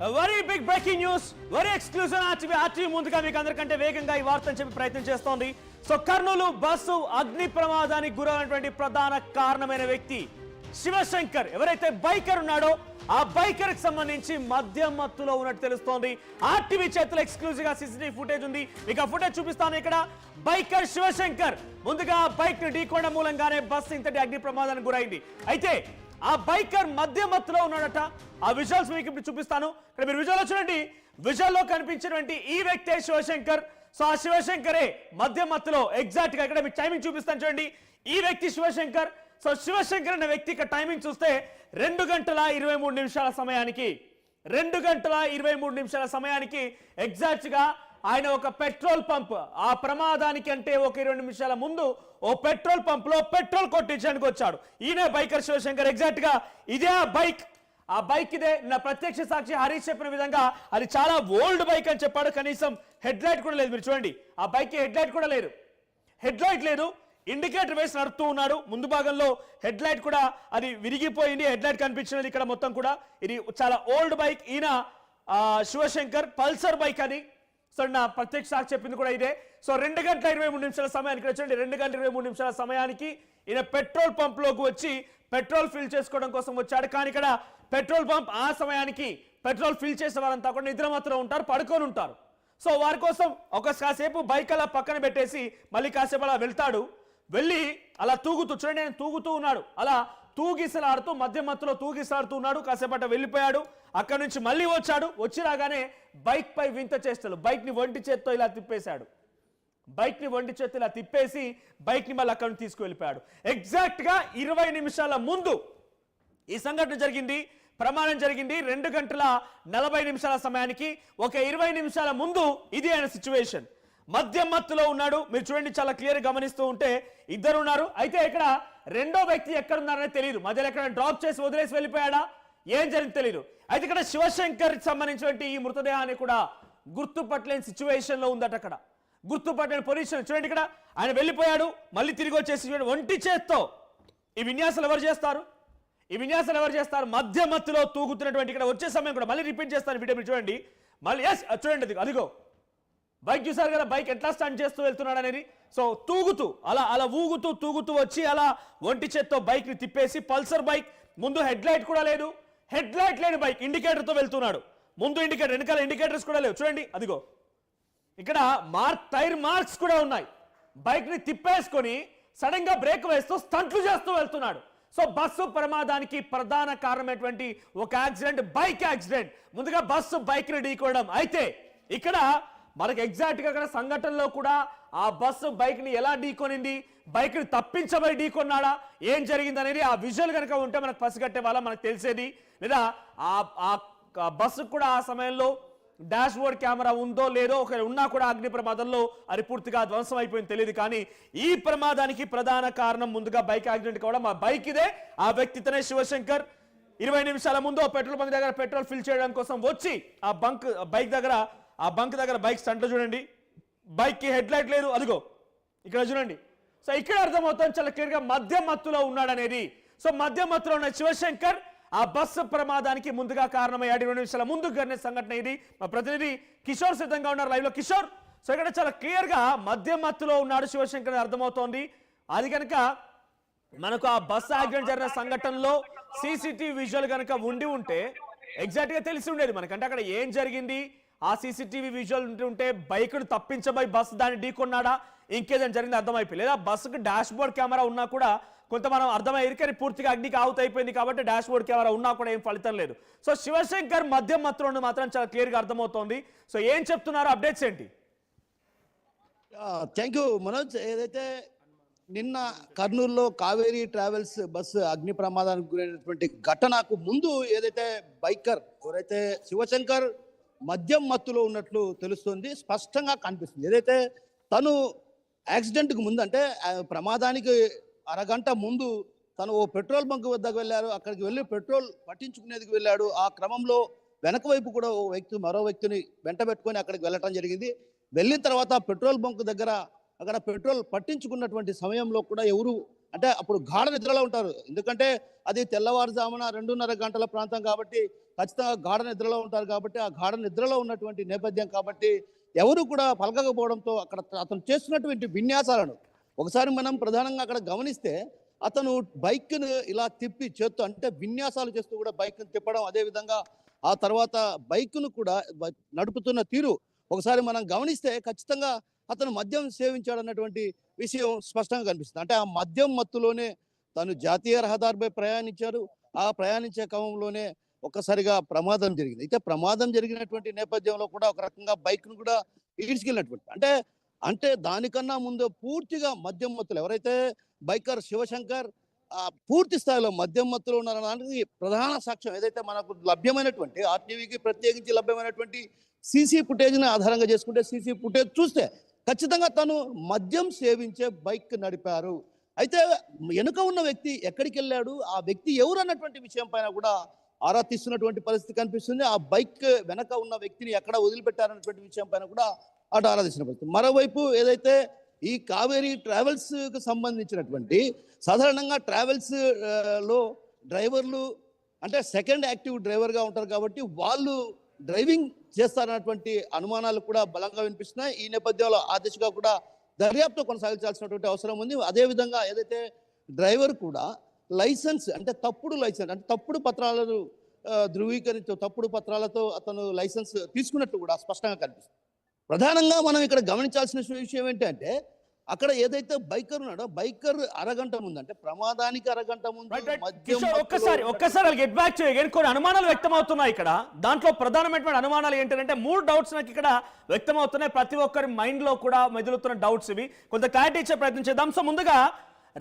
Very big breaking news, very exclusive. RTV ముందుగా మీకు అందరికంటే వేగంగా ఈ వార్తను చెప్పి ప్రయత్నం చేస్తోంది. సో కర్నూలు బస్సు అగ్ని ప్రమాదానికి గురైనటువంటి ప్రధాన కారణమైన వ్యక్తి శివశంకర్, ఎవరైతే బైకర్ ఉన్నాడో ఆ బైకర్ కి సంబంధించి మద్యం మత్తులో ఉన్నట్టు తెలుస్తోంది. ఆర్టీవీ చేతిలో ఎక్స్క్లూజివ్ గా సీసీటీవీ ఫుటేజ్ ఉంది. మీకు ఆ ఫుటేజ్ చూపిస్తాను. ఇక్కడ బైకర్ శివశంకర్ ముందుగా బైక్ ని ఢీకొనడం మూలంగానే బస్సు ఇంతటి అగ్ని ప్రమాదానికి గురైంది. అయితే ఆ బైకర్ మధ్య మత్తులో ఉన్నాడట. ఆ విజువల్స్ మీకు ఇప్పుడు చూపిస్తాను. ఇక్కడ మీరు విజువల్ చూడండి. విజువల్ లో కనిపించినటువంటి ఈ వ్యక్తే శివశంకర్. సో ఆ శివశంకరే మధ్య మత్తులో ఎగ్జాక్ట్ గా ఇక్కడ మీకు టైమింగ్ చూపిస్తాను చూడండి. ఈ వ్యక్తి శివశంకర్. సో శివశంకర్ అనే వ్యక్తి ఇక్కడ టైమింగ్ చూస్తే 2 గంటల 23 నిమిషాల సమయానికి 2 గంటల 23 నిమిషాల సమయానికి ఎగ్జాక్ట్ గా ఆయన ఒక పెట్రోల్ పంప్, ఆ ప్రమాదానికి అంటే ఒక 20 నిమిషాల ముందు ఓ పెట్రోల్ పంప్ లో పెట్రోల్ కొట్టించడానికి వచ్చాడు. ఈయన బైకర్ శివశంకర్. ఎగ్జాక్ట్ గా ఇదే ఆ బైక్. ఆ బైక్ ఇదే. నా ప్రత్యక్ష సాక్షి హరీష్ చెప్పిన విధంగా అది చాలా ఓల్డ్ బైక్ అని చెప్పాడు. కనీసం హెడ్ లైట్ కూడా లేదు. మీరు చూడండి, ఆ బైక్ హెడ్ లైట్ కూడా లేదు. హెడ్ లైట్ లేదు, ఇండికేటర్ వేసి నడుపుతూ ఉన్నాడు. ముందు భాగంలో హెడ్ లైట్ కూడా అది విరిగిపోయింది. హెడ్ లైట్ కనిపించినది ఇక్కడ మొత్తం కూడా. ఇది చాలా ఓల్డ్ బైక్. ఈయన శివశంకర్ పల్సర్ బైక్ అది. సో నా ప్రత్యక్ష సాక్షి చెప్పింది కూడా ఇదే. సో 2 గంటల 23 నిమిషాల సమయానికి చూడండి, 2 గంటల 23 నిమిషాల సమయానికి ఈయన పెట్రోల్ పంప్ లోకి వచ్చి పెట్రోల్ ఫిల్ చేసుకోవడం కోసం వచ్చాడు. కానీ ఇక్కడ పెట్రోల్ పంప్ ఆ సమయానికి పెట్రోల్ ఫిల్ చేసే వారంతా కూడా నిద్ర మాత్రం ఉంటారు, పడుకొని ఉంటారు. సో వారి కోసం ఒక కాసేపు బైక్ అలా పక్కన పెట్టేసి మళ్ళీ కాసేపు అలా వెళ్తాడు. వెళ్ళి అలా తూగుతూ చూడండి, ఆయన తూగుతూ ఉన్నాడు. అలా తూగిసలాడుతూ మధ్య మత్తులో తూగిసలాడుతూ ఉన్నాడు. కాసేపట వెళ్ళిపోయాడు. అక్కడి నుంచి మళ్ళీ వచ్చాడు. వచ్చి రాగానే బైక్ పై వింత చేస్తాడు. బైక్ ని ఒంటి చేత్తో ఇలా తిప్పేశాడు. బైక్ ని ఒంటి చేత్తో ఇలా తిప్పేసి బైక్ ని మళ్ళీ అక్కడి నుంచి తీసుకువెళ్ళిపోయాడు. ఎగ్జాక్ట్ గా 20 నిమిషాల ముందు ఈ సంఘటన జరిగింది. ప్రమాదం జరిగింది 2 గంటల 40 నిమిషాల సమయానికి. ఒక 20 నిమిషాల ముందు ఇది ఆయన సిచ్యువేషన్. మద్యం మత్తులో ఉన్నాడు. మీరు చూడండి, చాలా క్లియర్ గమనిస్తూ ఉంటే ఇద్దరు ఉన్నారు. అయితే ఇక్కడ రెండో వ్యక్తి ఎక్కడున్నారనే తెలియదు. మధ్యలో ఎక్కడ డ్రాప్ చేసి వదిలేసి వెళ్ళిపోయాడా, ఏం జరిగింది తెలియదు. అయితే ఇక్కడ శివశంకర్ సంబంధించినటువంటి ఈ మృతదేహాన్ని కూడా గుర్తుపట్టలేని సిచ్యువేషన్ లో ఉందట. అక్కడ గుర్తుపట్టలేని పొజిషన్ చూడండి. ఇక్కడ ఆయన వెళ్ళిపోయాడు, మళ్ళీ తిరిగి వచ్చేసి చూడండి, ఒంటి చేత్తో ఈ విన్యాసాలు ఎవరు చేస్తారు? ఈ విన్యాసాలు ఎవరు చేస్తారు? మధ్య మత్తులో తూగుతున్నటువంటి ఇక్కడ వచ్చే సమయం కూడా మళ్ళీ రిపీట్ చేస్తాను. వీడియో మీరు చూడండి మళ్ళీ. ఎస్ చూడండి, అదిగో బైక్ చూసారు కదా, బైక్ ఎట్లా స్టంట్ చేస్తూ వెళ్తున్నాడు అనేది. సో తూగుతూ అలా అలా ఊగుతూ తూగుతూ వచ్చి అలా ఒంటి చేత్తో బైక్ ని తిప్పేసి, పల్సర్ బైక్, ముందు హెడ్ లైట్ కూడా లేదు, హెడ్ లైట్ లేని బైక్, ఇండికేటర్ తో వెళ్తున్నాడు. ముందు ఇండికేటర్, వెనకాల ఇండికేటర్స్ కూడా లేవు. చూడండి అదిగో ఇక్కడ టైర్ మార్క్స్ కూడా ఉన్నాయి. బైక్ ని తిప్పేసుకొని సడన్ గా బ్రేక్ వేస్తూ స్టంట్లు చేస్తూ వెళ్తున్నాడు. సో బస్సు ప్రమాదానికి ప్రధాన కారణమైనటువంటి ఒక యాక్సిడెంట్, బైక్ యాక్సిడెంట్. ముందుగా బస్సు బైక్ ని ఢీకోవడం. అయితే ఇక్కడ మనకు ఎగ్జాక్ట్ గా సంఘటనలో కూడా ఆ బస్సు బైక్ ని ఎలా ఢీకొనింది, బైక్ ని తప్పించబోయి ఢీకొన్నాడా, ఏం జరిగింది అనేది ఆ విజువల్ కనుక ఉంటే మనకు పసిగట్టే వాళ్ళ మనకు తెలిసేది. లేదా ఆ బస్సు కూడా ఆ సమయంలో డాష్ బోర్డ్ కెమెరా ఉందో లేదో, ఒక ఉన్నా కూడా అగ్ని ప్రమాదంలో అది పూర్తిగా ధ్వంసం అయిపోయింది తెలియదు. కానీ ఈ ప్రమాదానికి ప్రధాన కారణం ముందుగా బైక్ యాక్సిడెంట్ కావడం. ఆ బైక్ ఇదే, ఆ వ్యక్తితోనే శివశంకర్. 20 నిమిషాల ముందు పెట్రోల్ బంక్ దగ్గర పెట్రోల్ ఫిల్ చేయడం కోసం వచ్చి ఆ బైక్ దగ్గర బైక్ స్టంట్ చూడండి. బైక్ కి హెడ్ లైట్ లేదు, అదిగో ఇక్కడ చూడండి. సో ఇక్కడ అర్థమవుతుంది చాలా క్లియర్ గా మధ్య మత్తులో ఉన్నాడనేది. సో మధ్య మత్తులో ఉన్న శివశంకర్ ఆ బస్సు ప్రమాదానికి ముందుగా కారణమయ్యాడు. 20 నిమిషాల ముందు జరిగిన సంఘటన ఇది. మా ప్రతినిధి కిషోర్ సిద్ధంగా ఉన్నారు లైవ్ లో. కిషోర్, సో ఇక్కడ చాలా క్లియర్ గా మధ్య మత్తులో ఉన్నాడు శివశంకర్ అర్థమవుతోంది. అది కనుక మనకు ఆ బస్సు యాక్సిడెంట్ జరిగిన సంఘటనలో సీసీటీవీ విజువల్ కనుక ఉంటే ఎగ్జాక్ట్ గా తెలిసి ఉండేది మనకంటే అక్కడ ఏం జరిగింది. ఆ సీసీటీవీ విజువల్ ఉంటే బైక్ను తప్పించబోయి బస్సు దాన్ని ఢీకొన్నాడా, ఇంకేదైనా జరిగింది అర్థమైపోయి. లేదా బస్సుకు డాష్ బోర్డ్ కెమెరా ఉన్నా కూడా కొంత మనం అర్థమయ్యేది. కానీ పూర్తిగా అగ్నికి ఆవుత అయిపోయింది కాబట్టి డాష్ బోర్డ్ కెమెరా ఉన్నా కూడా ఏం ఫలితం లేదు. సో శివశంకర్ మధ్య మత్తులో మాత్రం చాలా క్లియర్ గా అర్థమవుతోంది. సో ఏం చెప్తున్నారు, అప్డేట్స్ ఏంటి? Thank you Manoj. ఏదైతే నిన్న కర్నూలులో కావేరీ ట్రావెల్స్ బస్సు అగ్ని ప్రమాదానికి గురైనటువంటి ఘటనకు ముందు ఏదైతే బైకర్ ఎవరైతే శివశంకర్ మద్యం మత్తులో ఉన్నట్లు తెలుస్తుంది, స్పష్టంగా కనిపిస్తుంది. ఏదైతే తను యాక్సిడెంట్కి ముందు అంటే ప్రమాదానికి అరగంట ముందు తను ఓ పెట్రోల్ బంక్ వద్దకు వెళ్ళారు. అక్కడికి వెళ్ళి పెట్రోల్ పట్టించుకునేందుకు వెళ్ళాడు. ఆ క్రమంలో వెనక వైపు కూడా ఓ వ్యక్తి మరో వ్యక్తిని వెంట పెట్టుకొని అక్కడికి వెళ్ళటం జరిగింది. వెళ్ళిన తర్వాత పెట్రోల్ బంక్ దగ్గర అక్కడ పెట్రోల్ పట్టించుకున్నటువంటి సమయంలో కూడా ఎవరు అంటే అప్పుడు గాఢ నిద్రలో ఉంటారు. ఎందుకంటే అది తెల్లవారుజామున 2:30 గంటల ప్రాంతం కాబట్టి ఖచ్చితంగా గాఢ నిద్రలో ఉంటారు కాబట్టి ఆ గాఢ నిద్రలో ఉన్నటువంటి నేపథ్యం కాబట్టి ఎవరు కూడా పలకకపోవడంతో అక్కడ అతను చేస్తున్నటువంటి విన్యాసాలను ఒకసారి మనం ప్రధానంగా అక్కడ గమనిస్తే అతను బైక్ను ఇలా తిప్పి చేత్తో అంటే విన్యాసాలు చేస్తూ కూడా బైక్ను తిప్పడం, అదేవిధంగా ఆ తర్వాత బైక్ను కూడా నడుపుతున్న తీరు ఒకసారి మనం గమనిస్తే ఖచ్చితంగా అతను మద్యం సేవించాడన్నటువంటి విషయం స్పష్టంగా కనిపిస్తుంది. అంటే ఆ మద్యం మత్తులోనే తను జాతీయ రహదారిపై ప్రయాణించారు. ఆ ప్రయాణించే క్రమంలోనే ఒక్కసారిగా ప్రమాదం జరిగింది. అయితే ప్రమాదం జరిగినటువంటి నేపథ్యంలో కూడా ఒక రకంగా బైక్ను కూడా ఈడ్చుకెళ్ళినటువంటి అంటే దానికన్నా ముందు పూర్తిగా మద్యం మత్తులు ఎవరైతే బైకర్ శివశంకర్ పూర్తి స్థాయిలో మద్యం మత్తులో ఉన్నారనడానికి ప్రధాన సాక్ష్యం ఏదైతే మనకు లభ్యమైనటువంటి ఆర్టీవీకి ప్రత్యేకించి లభ్యమైనటువంటి సీసీ ఫుటేజ్ని ఆధారంగా చేసుకుంటే సీసీ ఫుటేజ్ చూస్తే ఖచ్చితంగా తను మద్యం సేవించే బైక్ నడిపారు. అయితే వెనుక ఉన్న వ్యక్తి ఎక్కడికి వెళ్ళాడు, ఆ వ్యక్తి ఎవరు అన్నటువంటి విషయం పైన కూడా ఆరా తీస్తున్నటువంటి పరిస్థితి కనిపిస్తుంది. ఆ బైక్ వెనక ఉన్న వ్యక్తిని ఎక్కడ వదిలిపెట్టారన్నటువంటి విషయం పైన కూడా అటు ఆరా తీసిన పరిస్థితి. మరోవైపు ఏదైతే ఈ కావేరీ ట్రావెల్స్ కు సంబంధించినటువంటి సాధారణంగా ట్రావెల్స్ లో డ్రైవర్లు అంటే సెకండ్ యాక్టివ్ డ్రైవర్గా ఉంటారు కాబట్టి వాళ్ళు డ్రైవింగ్ చేస్తారన్నటువంటి అనుమానాలు కూడా బలంగా వినిపిస్తున్నాయి. ఈ నేపథ్యంలో ఆ దిశగా కూడా దర్యాప్తు కొనసాగించాల్సినటువంటి అవసరం ఉంది. అదేవిధంగా ఏదైతే డ్రైవర్ కూడా లైసెన్స్ అంటే తప్పుడు లైసెన్స్ అంటే తప్పుడు పత్రాలను ధృవీకరించే తప్పుడు పత్రాలతో అతను లైసెన్స్ తీసుకున్నట్టు కూడా స్పష్టంగా కనిపిస్తుంది. ప్రధానంగా మనం ఇక్కడ గమనించాల్సిన విషయం ఏంటంటే అక్కడ ఏదైతే బైకర్ ఉన్నాడో బైకర్ అరగంట ముందు అంటే ప్రమాదానికి అరగంట ముందు ఒక్కసారి గెట్ బ్యాక్ టు అగైన్ కొన్ని అనుమానాలు వ్యక్తమవుతున్నాయి ఇక్కడ. దాంట్లో ప్రధానమైనటువంటి అనుమానాలు ఏంటంటే 3 డౌట్స్ నాకు ఇక్కడ వ్యక్తమవుతున్నాయి. ప్రతి ఒక్కరి మైండ్ లో కూడా మెదులుతున్న డౌట్స్ ఇవి. కొంత క్లారిటీ ఇచ్చే ప్రయత్నం చేద్దాం. సో ముందుగా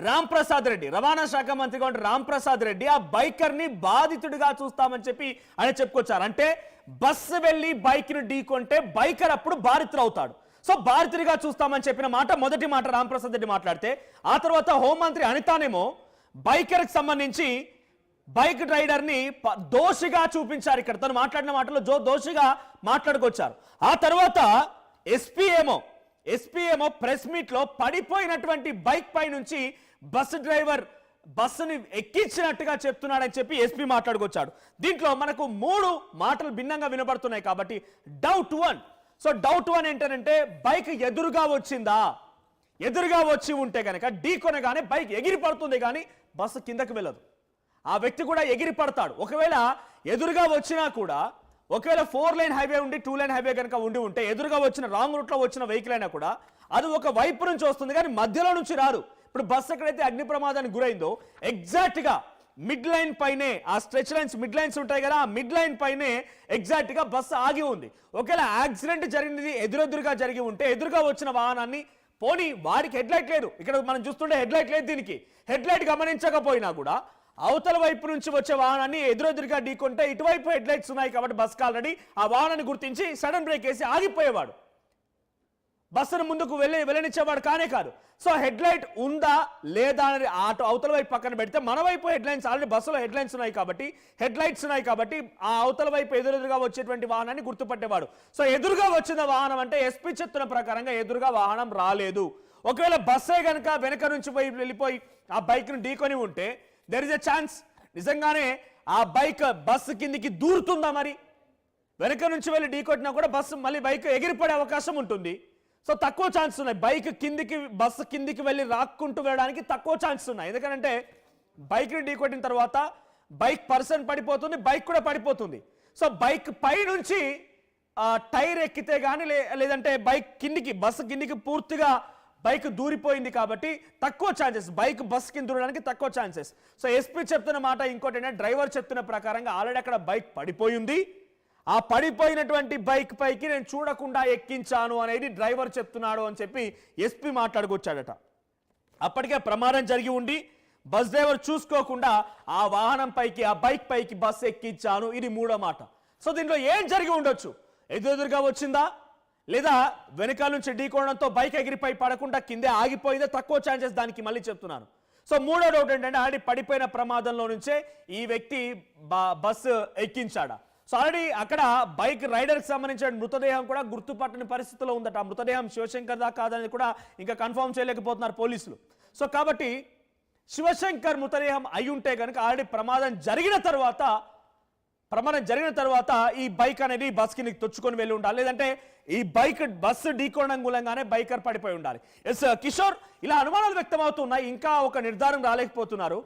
రామ్ ప్రసాద్ రెడ్డి, రవాణా శాఖ మంత్రిగా ఉంటే రామ్ ప్రసాద్ రెడ్డి ఆ బైకర్ ని బాధితుడిగా చూస్తామని చెప్పి ఆయన చెప్పుకొచ్చారు. అంటే బస్సు వెళ్ళి బైక్ ని ఢీకొంటే బైకర్ అప్పుడు బాధితుడు అవుతాడు. సో బాధితుడిగా చూస్తామని చెప్పిన మాట మొదటి మాట రామ్ ప్రసాద్ రెడ్డి మాట్లాడితే, ఆ తర్వాత హోంమంత్రి అనితానేమో బైకర్ కి సంబంధించి బైక్ రైడర్ ని దోషిగా చూపించారు. ఇక్కడ తను మాట్లాడిన మాటలో దోషిగా మాట్లాడుకొచ్చారు. ఆ తర్వాత ఎస్పీ ఏమో ప్రెస్ మీట్ లో పడిపోయినటువంటి బైక్ పై నుంచి బస్సు డ్రైవర్ బస్సుని ఎక్కించినట్టుగా చెప్తున్నాడని చెప్పి ఎస్పీ మాట్లాడుకొచ్చాడు. దీంట్లో మనకు 3 మాటలు భిన్నంగా వినబడుతున్నాయి కాబట్టి డౌట్ 1. సో డౌట్ 1 ఏంటంటే బైక్ ఎదురుగా వచ్చిందా, ఎదురుగా వచ్చి ఉంటే కనుక ఢీకొనగానే బైక్ ఎగిరి పడుతుంది కానీ బస్సు కిందకి వెళ్ళదు. ఆ వ్యక్తి కూడా ఎగిరి పడతాడు. ఒకవేళ ఎదురుగా వచ్చినా కూడా ఒకవేళ 4 లైన్ హైవే ఉండి 2 లైన్ హైవే కనుక ఉంటే ఎదురుగా వచ్చిన రాంగ్ రూట్లో వచ్చిన వెహికల్ అయినా కూడా అది ఒక వైపు నుంచి వస్తుంది కానీ మధ్యలో నుంచి రారు. ఇప్పుడు బస్సు ఎక్కడైతే అగ్ని ప్రమాదానికి గురైందో ఎగ్జాక్ట్ గా మిడ్ లైన్ పైనే ఆ స్ట్రెచ్ లైన్స్ మిడ్ లైన్స్ ఉంటాయి కదా, ఆ మిడ్ లైన్ పైనే ఎగ్జాక్ట్ గా బస్సు ఆగి ఉంది. ఒకవేళ యాక్సిడెంట్ జరిగినది ఎదురెదురుగా జరిగి ఉంటే ఎదురుగా వచ్చిన వాహనాన్ని పోనీ వారికి హెడ్ లైట్ లేదు, ఇక్కడ మనం చూస్తుంటే హెడ్ లైట్ లేదు, దీనికి హెడ్ లైట్ గమనించకపోయినా కూడా అవతల వైపు నుంచి వచ్చే వాహనాన్ని ఎదురెదురుగా ఢీకొంటే ఇటువైపు హెడ్ లైట్స్ ఉన్నాయి కాబట్టి బస్కి ఆల్రెడీ ఆ వాహనాన్ని గుర్తించి సడన్ బ్రేక్ వేసి ఆగిపోయేవాడు, బస్సును ముందుకు వెళ్ళనిచ్చేవాడు కానే కాదు. సో హెడ్ లైట్ ఉందా లేదా అని అవతల వైపు పక్కన పెడితే మన వైపు హెడ్ లైన్స్ ఆల్రెడీ బస్సులో హెడ్ లైన్స్ ఉన్నాయి కాబట్టి హెడ్ లైట్స్ ఉన్నాయి కాబట్టి ఆ అవతల వైపు ఎదురెదురుగా వచ్చేటువంటి వాహనాన్ని గుర్తుపట్టేవాడు. సో ఎదురుగా వచ్చిన వాహనం అంటే ఎస్పీ చెప్తున్న ప్రకారంగా ఎదురుగా వాహనం రాలేదు. ఒకవేళ బస్సే కనుక వెనక నుంచి వెళ్ళిపోయి ఆ బైక్ను ఢీకొని ఉంటే దెర్ ఇస్ ఎ ఛాన్స్ నిజంగానే ఆ బైక్ బస్సు కిందికి దూరుతుందా, మరి వెనక నుంచి వెళ్ళి ఢీకొట్టినా కూడా బస్సు మళ్ళీ బైక్ ఎగిరిపడే అవకాశం ఉంటుంది. సో తక్కువ ఛాన్స్ ఉన్నాయి, బైక్ కిందికి బస్సు కిందికి వెళ్ళి రాక్కుంటూ వెళ్ళడానికి తక్కువ ఛాన్స్ ఉన్నాయి. ఎందుకంటే బైక్ని ఢీకొట్టిన తర్వాత బైక్ పర్సన్ పడిపోతుంది, బైక్ కూడా పడిపోతుంది. సో బైక్ పై నుంచి టైర్ ఎక్కితే కానీ లేదంటే బైక్ కిందికి బస్సు కిందికి పూర్తిగా బైక్ దూరిపోయింది కాబట్టి తక్కువ ఛాన్సెస్, బైక్ బస్ కింద దూరడానికి తక్కువ ఛాన్సెస్. సో ఎస్పీ చెప్తున్న మాట ఇంకోటి ఏంటంటే డ్రైవర్ చెప్తున్న ప్రకారంగా ఆల్రెడీ అక్కడ బైక్ పడిపోయింది, ఆ పడిపోయినటువంటి బైక్ పైకి నేను చూడకుండా ఎక్కించాను అనేది డ్రైవర్ చెప్తున్నాడు అని చెప్పి ఎస్పీ మాట్లాడుకొచ్చాడట. అప్పటికే ప్రమాదం జరిగి ఉండి బస్ డ్రైవర్ చూసుకోకుండా ఆ వాహనం పైకి ఆ బైక్ పైకి బస్ ఎక్కించాను, ఇది 3వ మాట. సో దీంట్లో ఏం జరిగి ఉండొచ్చు, ఎదురుగా వచ్చిందా లేదా వెనకాల నుంచి ఢీకోవడంతో బైక్ ఎగిరిపై పడకుండా కిందే ఆగిపోయిందే, తక్కువ ఛాన్సెస్ దానికి మళ్ళీ చెప్తున్నాను. సో 3వ డౌట్ ఏంటంటే ఆల్రెడీ పడిపోయిన ప్రమాదంలో నుంచే ఈ వ్యక్తి బస్సు ఎక్కించాడా. సో ఆల్రెడీ అక్కడ బైక్ రైడర్కి సంబంధించిన మృతదేహం కూడా గుర్తుపట్టని పరిస్థితిలో ఉందట. ఆ మృతదేహం శివశంకర్ దా కాదని కూడా ఇంకా కన్ఫర్మ్ చేయలేకపోతున్నారు పోలీసులు. సో కాబట్టి శివశంకర్ మృతదేహం అయి ఉంటే కనుక ఆల్రెడీ ప్రమాదం జరిగిన తర్వాత ఈ బైక్ అనేది బస్ కి తొచ్చుకొని వెళ్ళి ఉండాలి, లేదంటే ఈ బస్సు ఢీకొనడం మూలంగానే బైకర్ పడిపోయి ఉండాలి. ఎస్ కిషోర్, ఇలా అనుమానాలు వ్యక్తం అవుతున్నాయి, ఇంకా ఒక నిర్ధారణ రాలేకపోతున్నారు.